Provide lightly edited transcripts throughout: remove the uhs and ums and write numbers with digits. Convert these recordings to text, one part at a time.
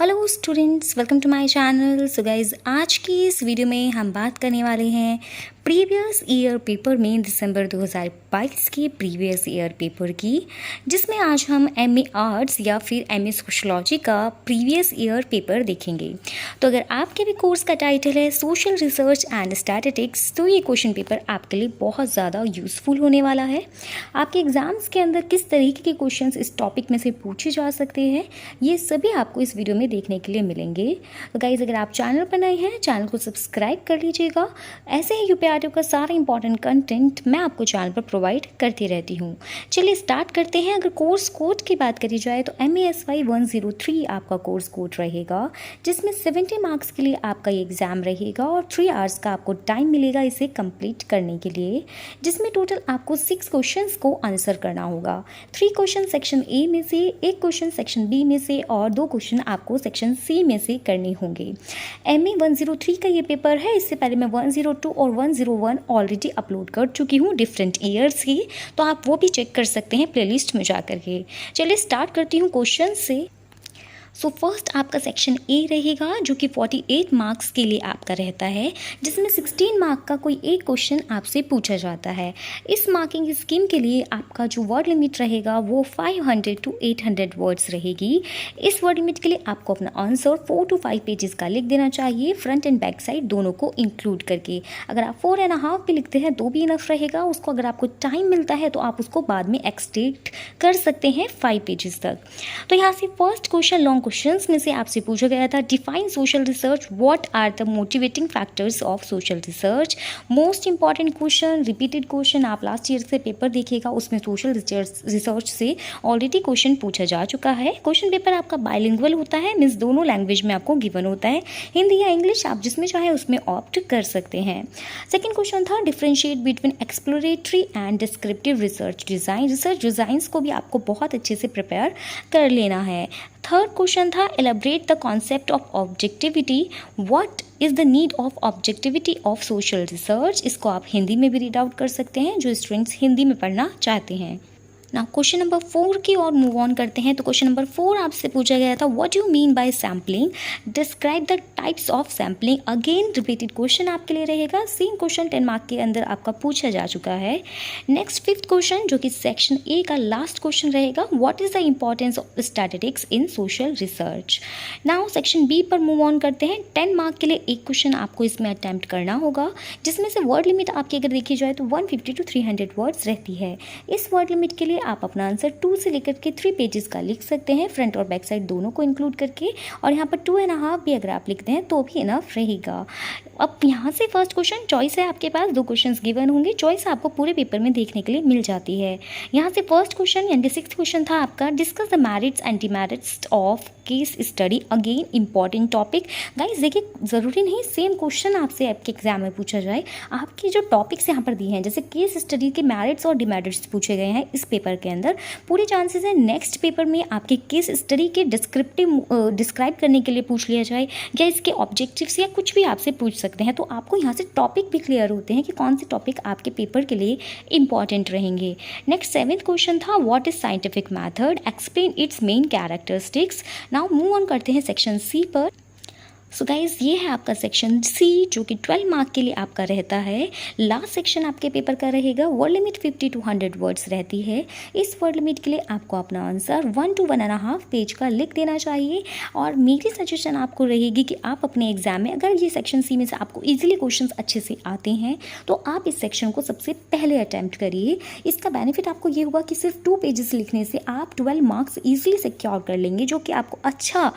Hello students, welcome to my channel. So guys, आज की इस वीडियो में हम बात करने वाले हैं प्रीवियस ईयर पेपर में दिसंबर 2022 के प्रीवियस ईयर पेपर की, जिसमें आज हम एमए आर्ट्स या फिर एमए सोशलॉजी का प्रीवियस ईयर पेपर देखेंगे। तो अगर आपके भी कोर्स का टाइटल है सोशल रिसर्च एंड स्टैटिस्टिक्स, तो ये क्वेश्चन पेपर आपके लिए बहुत ज़्यादा यूज़फुल होने वाला है। आपके एग्जाम्स के अंदर किस तरीके के क्वेश्चन इस टॉपिक में से पूछे जा सकते हैं, ये सभी आपको इस वीडियो में देखने के लिए मिलेंगे। तो गाइज, अगर आप चैनल पर नए हैं, चैनल को सब्सक्राइब कर लीजिएगा। ऐसे ही यूपीआरटीओ का सारा इंपॉर्टेंट कंटेंट मैं आपको चैनल पर प्रोवाइड करती रहती हूँ। चलिए स्टार्ट करते हैं। अगर कोर्स कोड की बात करी जाए तो MASY 103 आपका कोर्स कोड रहेगा, जिसमें 70 मार्क्स के लिए आपका ये एग्ज़ाम रहेगा और 3 आवर्स का आपको टाइम मिलेगा इसे कंप्लीट करने के लिए, जिसमें टोटल आपको 6 क्वेश्चंस को आंसर करना होगा। 3 क्वेश्चन सेक्शन ए में से, 1 क्वेश्चन सेक्शन बी में से और 2 क्वेश्चन आपको सेक्शन सी में से करने होंगे। MA 103 का ये पेपर है। इससे पहले मैं 102 और 101 ऑलरेडी अपलोड कर चुकी हूँ डिफरेंट ईयर्स की, तो आप वो भी चेक कर सकते हैं प्लेलिस्ट में जा करके। चलिए स्टार्ट करती हूँ क्वेश्चन से। सो फर्स्ट आपका सेक्शन ए रहेगा, जो कि 48 मार्क्स के लिए आपका रहता है, जिसमें 16 मार्क का कोई एक क्वेश्चन आपसे पूछा जाता है। इस मार्किंग स्कीम के लिए आपका जो वर्ड लिमिट रहेगा वो 500 to 800 वर्ड्स रहेगी। इस वर्ड लिमिट के लिए आपको अपना आंसर 4 to 5 पेजेस का लिख देना चाहिए, फ्रंट एंड बैक साइड दोनों को इंक्लूड करके। अगर आप 4.5 भी लिखते हैं तो भी इनफ रहेगा। उसको अगर आपको टाइम मिलता है तो आप उसको बाद में एक्सटेंड कर सकते हैं 5 पेजेस तक। तो यहाँ से फर्स्ट क्वेश्चन लॉन्ग क्वेश्चंस में से आपसे पूछा गया था, define social research, what are the motivating factors of social research. Most important question, repeated question. आप लास्ट ईयर से पेपर देखिएगा, उसमें सोशल रिसर्च से ऑलरेडी क्वेश्चन पूछा जा चुका है। क्वेश्चन पेपर आपका बाइलिंगुअल होता है, मीन्स दोनों लैंग्वेज में आपको गिवन होता है, हिंदी या इंग्लिश, आप जिसमें चाहे उसमें ऑप्ट कर सकते हैं। सेकेंड क्वेश्चन था, differentiate between exploratory and descriptive research design. Research designs को भी आपको बहुत अच्छे से प्रिपेयर कर लेना है। थर्ड क्वेश्चन था, elaborate the concept of objectivity, what is the need of objectivity of social research. इसको आप हिंदी में भी रीड आउट कर सकते हैं, जो स्टूडेंट्स हिंदी में पढ़ना चाहते हैं। ना क्वेश्चन नंबर 4 की ओर मूव ऑन करते हैं। तो क्वेश्चन नंबर 4 आपसे पूछा गया था, what you mean by sampling, describe the types of sampling. Again repeated question आपके लिए रहेगा। सेम क्वेश्चन 10 मार्क के अंदर आपका पूछा जा चुका है। नेक्स्ट 5th क्वेश्चन, जो कि सेक्शन ए का लास्ट क्वेश्चन रहेगा, what is the importance of statistics in social research. Now section B पर मूव ऑन करते हैं। 10 मार्क के लिए एक क्वेश्चन आपको इसमें अटैम्प्ट करना होगा, जिसमें से वर्ड लिमिट आपकी अगर देखी जाए तो 150 to 300 वर्ड्स रहती है। इस वर्ड लिमिट के लिए आप अपना आंसर 2 से लेकर के 3 पेजेस का लिख सकते हैं, फ्रंट और बैक साइड दोनों को इंक्लूड करके। और यहाँ पर 2.5 भी अगर आप लिखते हैं तो भी इनफ रहेगा। अब यहाँ से फर्स्ट क्वेश्चन चॉइस है आपके पास, 2 क्वेश्चंस गिवन होंगे। चॉइस आपको पूरे पेपर में देखने के लिए मिल जाती है। यहाँ से फर्स्ट क्वेश्चन यानी 6th क्वेश्चन था आपका, discuss the merits and demerits of case study. Again important topic. Guys देखिए, ज़रूरी नहीं सेम क्वेश्चन आपसे आपके एग्जाम में पूछा जाए। आपके जो टॉपिक्स यहाँ पर दिए हैं, जैसे केस स्टडी के मैरिट्स और डिमेरिट्स पूछे गए हैं इस पेपर के अंदर, पूरे चांसेस है नेक्स्ट पेपर में आपके केस स्टडी के डिस्क्राइब करने के लिए पूछ लिया जाए, या इसके ऑब्जेक्टिव्स या कुछ भी आपसे पूछ सकते हैं। तो आपको यहाँ से टॉपिक भी क्लियर होते हैं कि कौन से टॉपिक आपके पेपर के लिए इंपॉर्टेंट रहेंगे। नेक्स्ट 7th क्वेश्चन था, what is scientific method, explain it's main characteristics. Now move on करते हैं सेक्शन सी पर। सो गाइज, ये है आपका सेक्शन सी, जो कि 12 मार्क के लिए आपका रहता है। लास्ट सेक्शन आपके पेपर का रहेगा। वर्ड लिमिट 50 to 100 वर्ड्स रहती है। इस वर्ड लिमिट के लिए आपको अपना आंसर 1 to 1.5 पेज का लिख देना चाहिए। और मेरी सजेशन आपको रहेगी कि आप अपने एग्जाम में, अगर ये सेक्शन सी में से आपको ईजिली क्वेश्चन अच्छे से आते हैं, तो आप इस सेक्शन को सबसे पहले अटैम्प्ट करिए। इसका बेनिफिट आपको ये होगा कि सिर्फ 2 पेजेस लिखने से आप 12 मार्क्स ईजिली सिक्योर कर लेंगे, जो कि आपको अच्छा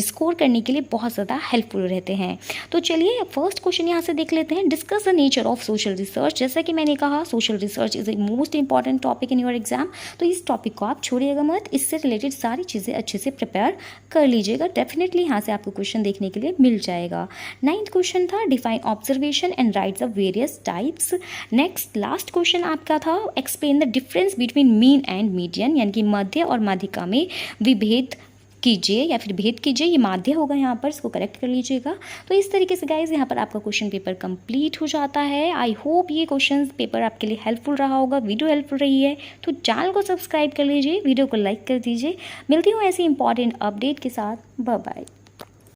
स्कोर करने के लिए बहुत ज़्यादा हेल्पफुल रहते हैं। तो चलिए फर्स्ट क्वेश्चन यहाँ से देख लेते हैं, discuss the nature of social research. जैसा कि मैंने कहा, social research is a most important topic in your exam, तो इस टॉपिक को आप छोड़िएगा मत। इससे रिलेटेड सारी चीज़ें अच्छे से प्रिपेयर कर लीजिएगा। डेफिनेटली यहाँ से आपको क्वेश्चन देखने के लिए मिल जाएगा। 9th क्वेश्चन था, define observation and rights of various types. Next last question आपका था, explain the difference between mean and median, यानी कि मध्य और माध्यिका में विभेद कीजिए या फिर भेद कीजिए, ये माध्य होगा यहाँ पर, इसको करेक्ट कर लीजिएगा। तो इस तरीके से गाइज यहाँ पर आपका क्वेश्चन पेपर कंप्लीट हो जाता है। आई होप ये क्वेश्चन पेपर आपके लिए हेल्पफुल रहा होगा, वीडियो हेल्पफुल रही है तो चैनल को सब्सक्राइब कर लीजिए, वीडियो को लाइक कर दीजिए। मिलती हूँ ऐसी इंपॉर्टेंट अपडेट के साथ। Bye bye.